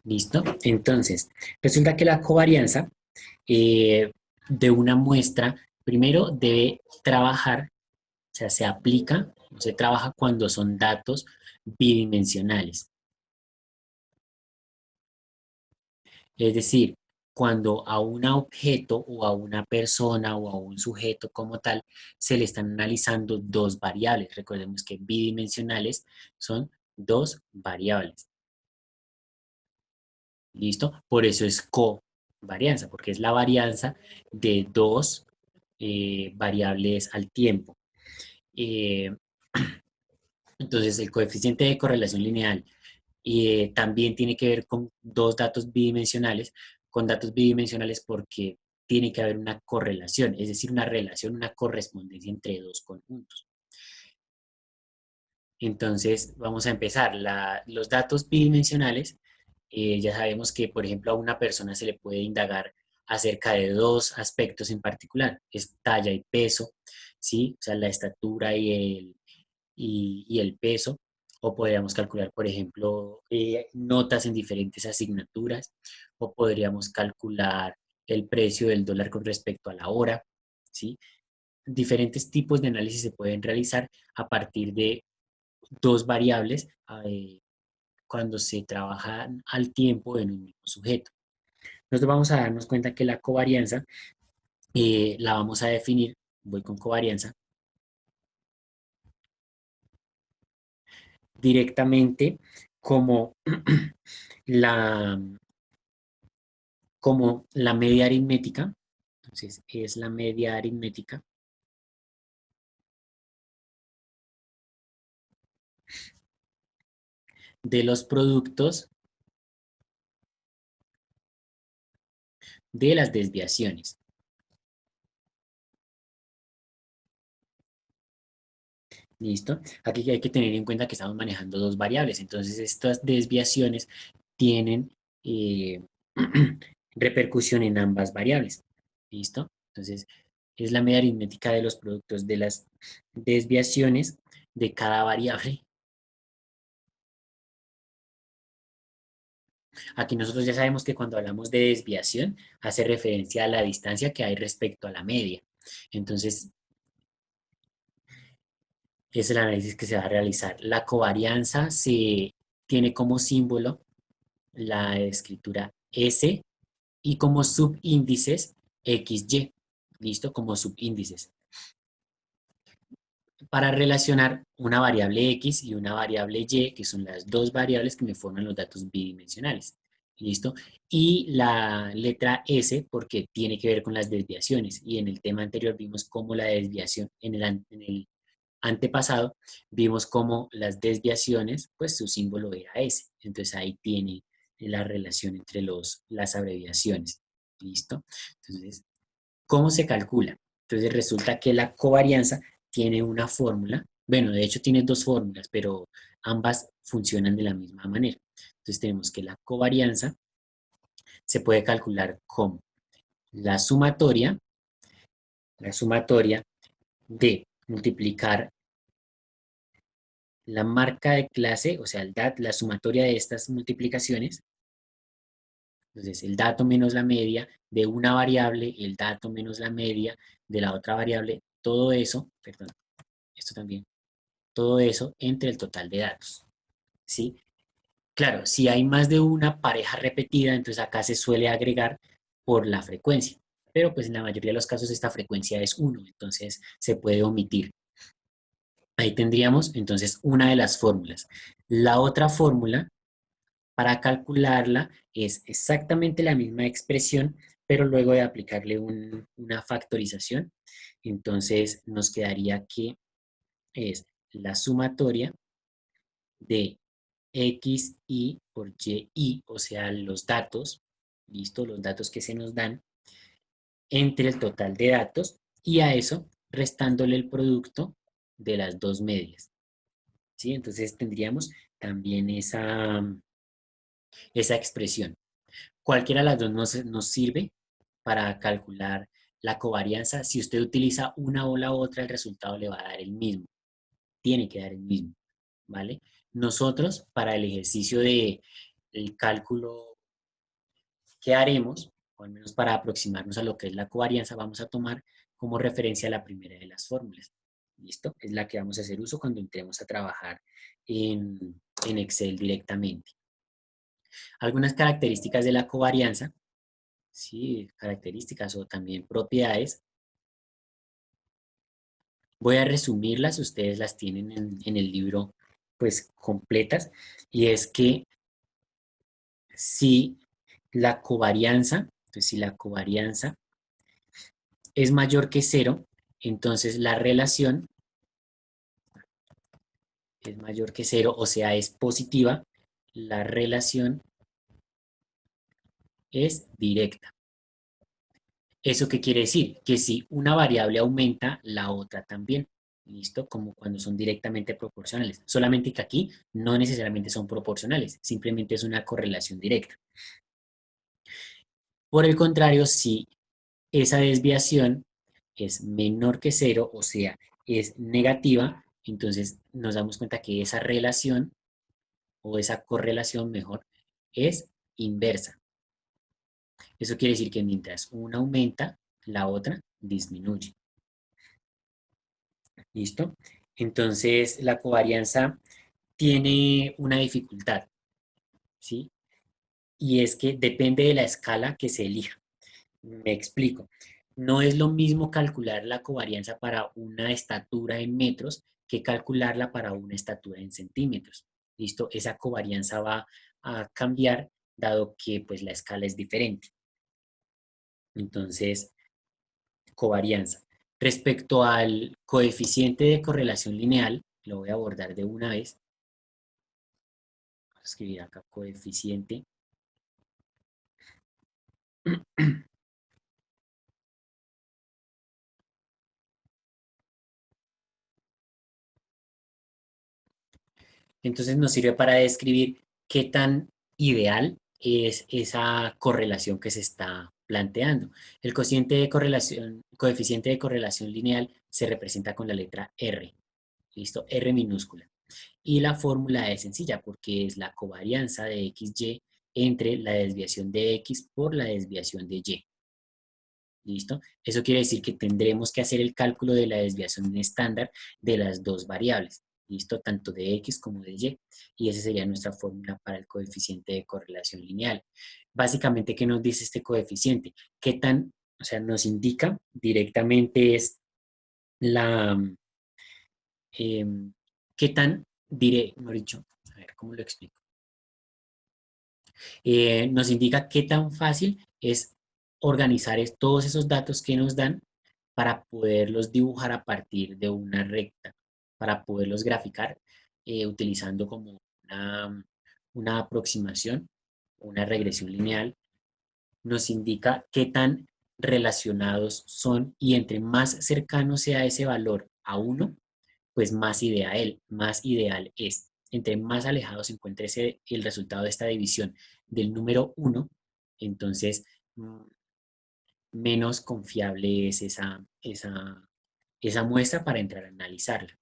¿Listo? Entonces, resulta que la covarianza de una muestra, primero debe trabajar, o sea, se aplica, o se trabaja cuando son datos bidimensionales. Es decir, cuando a un objeto o a una persona o a un sujeto como tal se le están analizando dos variables. Recordemos que bidimensionales son dos variables. ¿Listo? Por eso es covarianza, porque es la varianza de dos variables al tiempo. Eh, entonces, el coeficiente de correlación lineal también tiene que ver con dos datos bidimensionales, con datos bidimensionales porque tiene que haber una correlación, es decir, una relación, una correspondencia entre dos conjuntos. Entonces, vamos a empezar. Los datos bidimensionales, ya sabemos que, por ejemplo, a una persona se le puede indagar acerca de dos aspectos en particular, es talla y peso, ¿sí? O sea, la estatura y el peso, o podríamos calcular, por ejemplo, notas en diferentes asignaturas, o podríamos calcular el precio del dólar con respecto a la hora, ¿sí? Diferentes tipos de análisis se pueden realizar a partir de dos variables cuando se trabaja al tiempo en un mismo sujeto. Nosotros vamos a darnos cuenta que la covarianza la vamos a definir, voy con covarianza, directamente como la, como la media aritmética. Entonces, es la media aritmética de los productos de las desviaciones. ¿Listo? Aquí hay que tener en cuenta que estamos manejando dos variables. Entonces, estas desviaciones tienen eh, repercusión en ambas variables. ¿Listo? Entonces, es la media aritmética de los productos de las desviaciones de cada variable. Aquí nosotros ya sabemos que cuando hablamos de desviación hace referencia a la distancia que hay respecto a la media. Entonces, es el análisis que se va a realizar. La covarianza se tiene como símbolo la escritura S y como subíndices XY. ¿Listo? Como subíndices. Para relacionar una variable X y una variable Y, que son las dos variables que me forman los datos bidimensionales. ¿Listo? Y la letra S porque tiene que ver con las desviaciones. Y en el tema anterior vimos cómo la desviación, en el antepasado, vimos cómo las desviaciones, pues su símbolo era S. Entonces ahí tiene la relación entre las abreviaciones. ¿Listo? Entonces, ¿cómo se calcula? Entonces resulta que la covarianza tiene una fórmula, bueno, de hecho tiene dos fórmulas, pero ambas funcionan de la misma manera. Entonces tenemos que la covarianza se puede calcular como la sumatoria de multiplicar la marca de clase, o sea, la sumatoria de estas multiplicaciones. Entonces, el dato menos la media de una variable, el dato menos la media de la otra variable, todo eso, perdón, esto también, todo eso entre el total de datos, ¿sí? Claro, si hay más de una pareja repetida, entonces acá se suele agregar por la frecuencia, pero pues en la mayoría de los casos esta frecuencia es uno, entonces se puede omitir. Ahí tendríamos entonces una de las fórmulas. La otra fórmula para calcularla es exactamente la misma expresión, pero luego de aplicarle una factorización, entonces nos quedaría que es la sumatoria de x y por y, o sea, los datos, listo, los datos que se nos dan entre el total de datos y a eso restándole el producto de las dos medias, ¿sí? Entonces tendríamos también esa expresión. Cualquiera de las dos nos sirve para calcular la covarianza. Si usted utiliza una o la otra, el resultado le va a dar el mismo. Tiene que dar el mismo, ¿vale? Nosotros, para el ejercicio de el cálculo ¿qué haremos? O al menos para aproximarnos a lo que es la covarianza, vamos a tomar como referencia la primera de las fórmulas. ¿Listo? Es la que vamos a hacer uso cuando entremos a trabajar en Excel directamente. Algunas características de la covarianza, sí, características o también propiedades. Voy a resumirlas, ustedes las tienen en el libro pues completas, y es que si la covarianza, entonces si la covarianza es mayor que cero, entonces la relación es mayor que cero, o sea, es positiva, la relación es directa. ¿Eso qué quiere decir? Que si una variable aumenta, la otra también. ¿Listo? Como cuando son directamente proporcionales. Solamente que aquí no necesariamente son proporcionales, simplemente es una correlación directa. Por el contrario, si esa desviación es menor que cero, o sea, es negativa, entonces nos damos cuenta que esa relación o esa correlación mejor es inversa. Eso quiere decir que mientras una aumenta, la otra disminuye. ¿Listo? Entonces, la covarianza tiene una dificultad, ¿sí? Y es que depende de la escala que se elija. Me explico. No es lo mismo calcular la covarianza para una estatura en metros que calcularla para una estatura en centímetros. ¿Listo? Esa covarianza va a cambiar dado que pues la escala es diferente. Entonces, covarianza. Respecto al coeficiente de correlación lineal, lo voy a abordar de una vez. Voy a escribir acá coeficiente. Entonces nos sirve para describir qué tan ideal es esa correlación que se está planteando. El coeficiente de correlación lineal se representa con la letra R. ¿Listo? R minúscula. Y la fórmula es sencilla porque es la covarianza de XY entre la desviación de X por la desviación de Y. ¿Listo? Eso quiere decir que tendremos que hacer el cálculo de la desviación estándar de las dos variables. ¿Listo? Tanto de X como de Y. Y esa sería nuestra fórmula para el coeficiente de correlación lineal. Básicamente, ¿qué nos dice este coeficiente? ¿Qué tan, o sea, nos indica directamente es la, qué tan, diré, mejor dicho, a ver, ¿cómo lo explico? Nos indica qué tan fácil es organizar todos esos datos que nos dan para poderlos dibujar a partir de una recta, para poderlos graficar utilizando como una aproximación, una regresión lineal. Nos indica qué tan relacionados son y entre más cercano sea ese valor a 1, pues más ideal es. Entre más alejado se encuentre el resultado de esta división del número 1, entonces menos confiable es esa muestra para entrar a analizarla.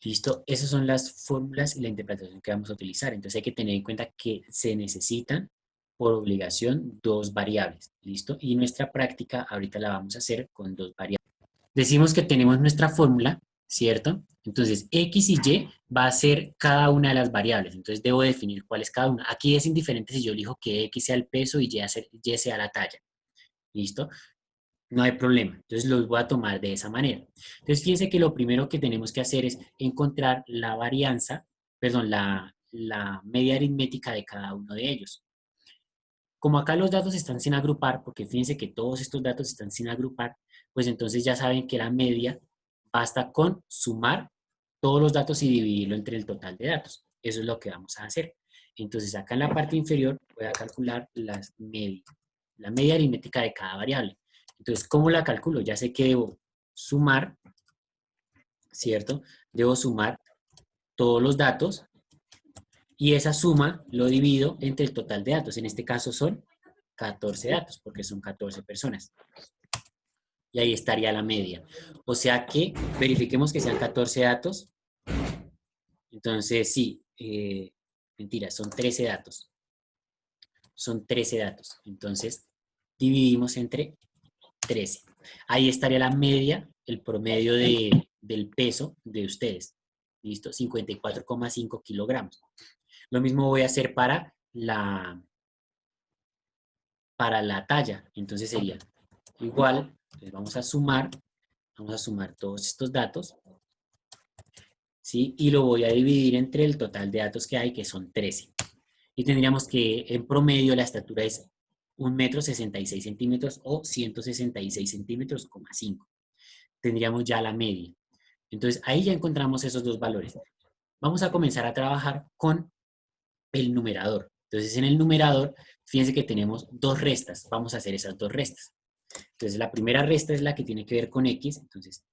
¿Listo? Esas son las fórmulas y la interpretación que vamos a utilizar. Entonces hay que tener en cuenta que se necesitan por obligación dos variables. ¿Listo? Y nuestra práctica ahorita la vamos a hacer con dos variables. Decimos que tenemos nuestra fórmula, ¿cierto? Entonces, X y Y va a ser cada una de las variables. Entonces, debo definir cuál es cada una. Aquí es indiferente si yo elijo que X sea el peso y Y sea la talla. ¿Listo? No hay problema. Entonces, los voy a tomar de esa manera. Entonces, fíjense que lo primero que tenemos que hacer es encontrar la varianza, perdón, la media aritmética de cada uno de ellos. Como acá los datos están sin agrupar, porque fíjense que todos estos datos están sin agrupar, pues entonces ya saben que la media basta con sumar todos los datos y dividirlo entre el total de datos. Eso es lo que vamos a hacer. Entonces acá en la parte inferior voy a calcular la media aritmética de cada variable. Entonces, ¿cómo la calculo? Ya sé que debo sumar, ¿cierto? Debo sumar todos los datos y esa suma lo divido entre el total de datos. En este caso son 14 datos, porque son 14 personas. Y ahí estaría la media. O sea que verifiquemos que sean 14 datos. Entonces, sí, mentira, son 13 datos. son 13 datos. Entonces, dividimos entre 13. Ahí estaría la media, el promedio del peso de ustedes. ¿Listo? 54,5 kilogramos. Lo mismo voy a hacer para la talla. Entonces sería igual, pues vamos a sumar todos estos datos, ¿sí? Y lo voy a dividir entre el total de datos que hay, que son 13. Y tendríamos que en promedio la estatura es 1,66 m o 166 centímetros, 5. Tendríamos ya la media. Entonces ahí ya encontramos esos dos valores. Vamos a comenzar a trabajar con el numerador. Entonces en el numerador, fíjense que tenemos dos restas. Vamos a hacer esas dos restas. Entonces la primera resta es la que tiene que ver con X. Entonces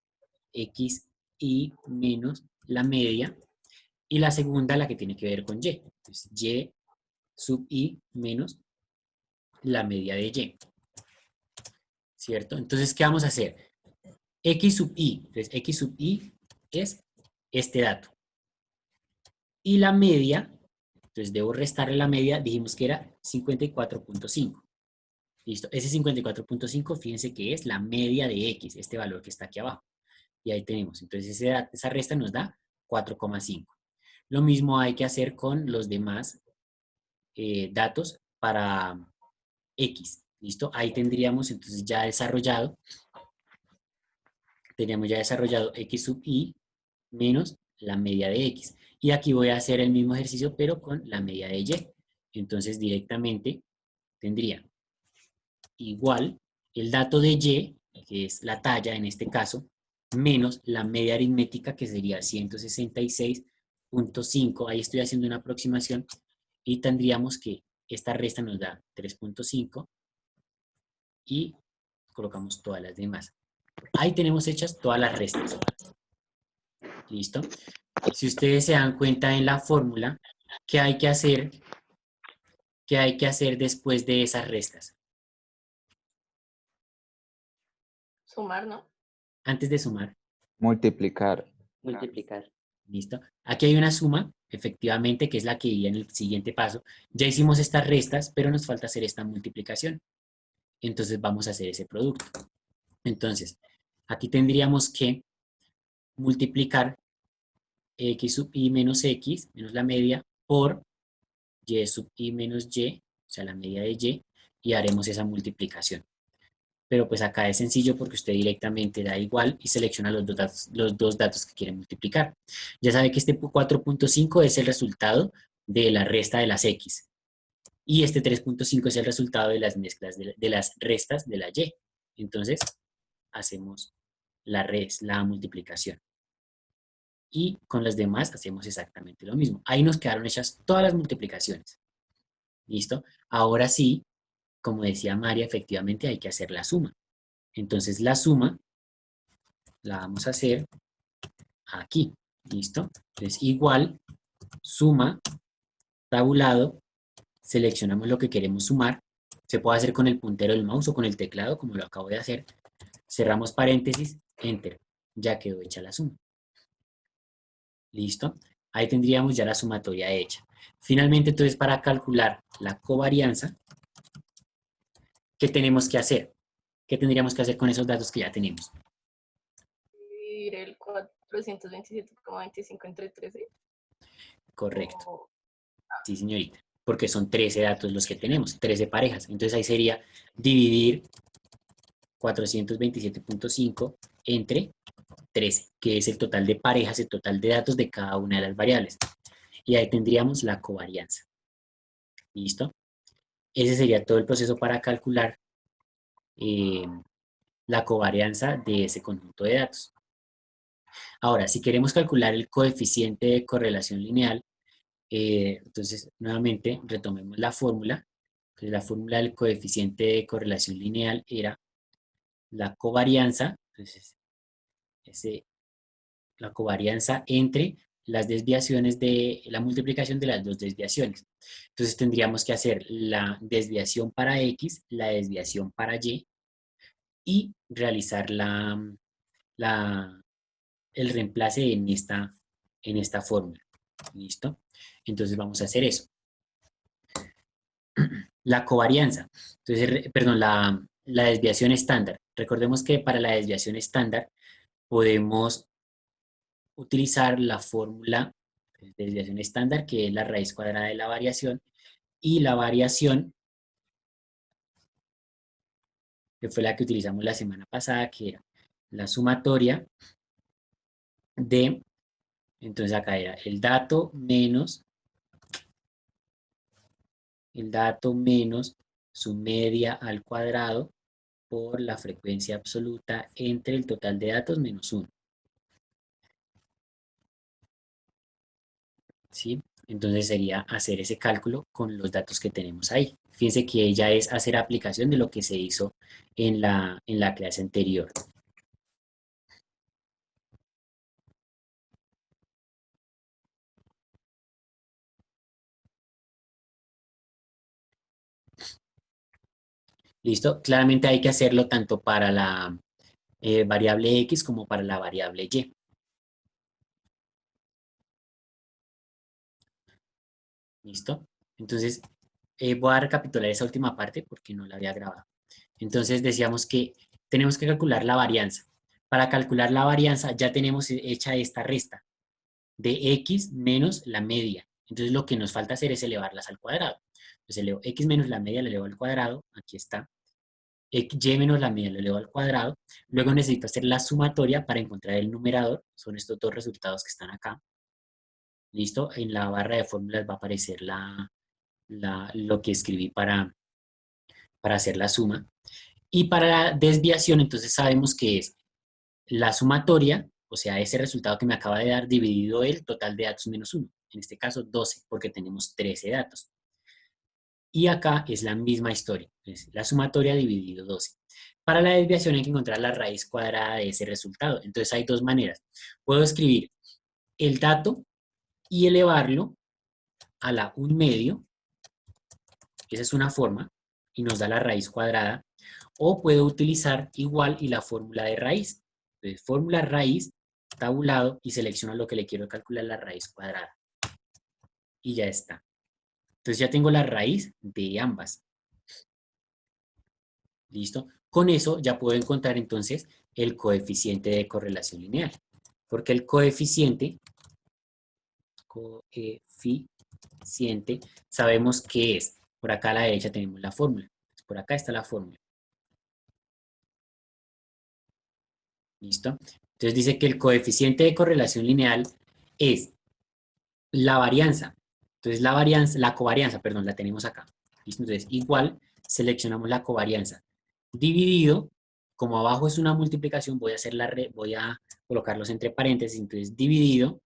X y menos la media. Y la segunda la que tiene que ver con Y. Entonces Y sub I menos la media de Y. ¿Cierto? Entonces, ¿qué vamos a hacer? X sub I. Entonces X sub I es este dato. Y la media, entonces debo restarle la media, dijimos que era 54,5. Listo, ese 54,5, fíjense que es la media de X, este valor que está aquí abajo. Y ahí tenemos, entonces esa resta nos da 4,5. Lo mismo hay que hacer con los demás datos para X. ¿Listo? Ahí tendríamos entonces ya desarrollado, X sub I menos la media de X. Y aquí voy a hacer el mismo ejercicio, pero con la media de Y. Entonces directamente tendría igual el dato de Y, que es la talla en este caso, menos la media aritmética, que sería 166,5. Ahí estoy haciendo una aproximación y tendríamos que esta resta nos da 3,5 y colocamos todas las demás. Ahí tenemos hechas todas las restas. ¿Listo? Si ustedes se dan cuenta en la fórmula, ¿qué hay que hacer? ¿Qué hay que hacer después de esas restas? Sumar, ¿no? Antes de sumar. Multiplicar. Multiplicar. ¿Listo? Aquí hay una suma, efectivamente, que es la que iría en el siguiente paso. Ya hicimos estas restas, pero nos falta hacer esta multiplicación. Entonces vamos a hacer ese producto. Entonces, aquí tendríamos que multiplicar X sub I menos X, menos la media, por Y sub I menos Y, o sea, la media de Y, y haremos esa multiplicación. Pero pues acá es sencillo porque usted directamente da igual y selecciona los dos datos que quiere multiplicar. Ya sabe que este 4,5 es el resultado de la resta de las X. Y este 3,5 es el resultado de las mezclas de las restas de la Y. Entonces, hacemos la multiplicación. Y con las demás hacemos exactamente lo mismo. Ahí nos quedaron hechas todas las multiplicaciones. ¿Listo? Ahora sí, como decía María, efectivamente hay que hacer la suma. Entonces la suma la vamos a hacer aquí. ¿Listo? Entonces igual, suma, tabulado, seleccionamos lo que queremos sumar. Se puede hacer con el puntero del mouse o con el teclado, como lo acabo de hacer. Cerramos paréntesis, enter. Ya quedó hecha la suma. ¿Listo? Ahí tendríamos ya la sumatoria hecha. Finalmente, entonces, para calcular la covarianza, ¿qué tenemos que hacer? ¿Qué tendríamos que hacer con esos datos que ya tenemos? Dividir el 427,25 entre 13. Correcto. O- Sí, señorita. Porque son 13 datos los que tenemos, 13 parejas. Entonces ahí sería dividir 427,5 entre 13, que es el total de parejas, el total de datos de cada una de las variables. Y ahí tendríamos la covarianza. ¿Listo? Ese sería todo el proceso para calcular la covarianza de ese conjunto de datos. Ahora, si queremos calcular el coeficiente de correlación lineal, entonces nuevamente retomemos la fórmula. Entonces, la fórmula del coeficiente de correlación lineal era la covarianza, entonces, la covarianza entre las desviaciones de la multiplicación de las dos desviaciones. Entonces tendríamos que hacer la desviación para X, la desviación para y realizar el reemplace en esta fórmula. ¿Listo? Entonces vamos a hacer eso. La covarianza, entonces, perdón, la desviación estándar. Recordemos que para la desviación estándar podemos utilizar la fórmula de desviación estándar, que es la raíz cuadrada de la variación, y la variación, que fue la que utilizamos la semana pasada, que era la sumatoria de, entonces acá era el dato menos su media al cuadrado por la frecuencia absoluta entre el total de datos menos 1. ¿Sí? Entonces sería hacer ese cálculo con los datos que tenemos ahí. Fíjense que ya es hacer aplicación de lo que se hizo en la clase anterior. ¿Listo? Claramente hay que hacerlo tanto para la variable X como para la variable Y. ¿Listo? Entonces, voy a recapitular esa última parte porque no la había grabado. Entonces, decíamos que tenemos que calcular la varianza. Para calcular la varianza ya tenemos hecha esta resta de X menos la media. Entonces, lo que nos falta hacer es elevarlas al cuadrado. Entonces, elevo X menos la media, la elevo al cuadrado. Aquí está. Y menos la media, lo elevo al cuadrado. Luego necesito hacer la sumatoria para encontrar el numerador. Son estos dos resultados que están acá. ¿Listo? En la barra de fórmulas va a aparecer lo que escribí para hacer la suma. Y para la desviación, entonces sabemos que es la sumatoria, o sea, ese resultado que me acaba de dar, dividido el total de datos menos 1. En este caso, 12, porque tenemos 13 datos. Y acá es la misma historia. Es la sumatoria dividido 12. Para la desviación hay que encontrar la raíz cuadrada de ese resultado. Entonces hay dos maneras. Puedo escribir el dato y elevarlo a la 1/2. Esa es una forma y nos da la raíz cuadrada. O puedo utilizar igual y la fórmula de raíz. Entonces, fórmula raíz, tabulado, y selecciono lo que le quiero calcular, la raíz cuadrada. Y ya está. Entonces ya tengo la raíz de ambas. ¿Listo? Con eso ya puedo encontrar entonces el coeficiente de correlación lineal. Porque el coeficiente sabemos que es. Por acá a la derecha tenemos la fórmula. Por acá está la fórmula. ¿Listo? Entonces dice que el coeficiente de correlación lineal es la varianza. Entonces la covarianza, perdón, la tenemos acá. ¿Listo? Entonces igual seleccionamos la covarianza dividido, como abajo es una multiplicación, voy a colocarlos entre paréntesis, entonces dividido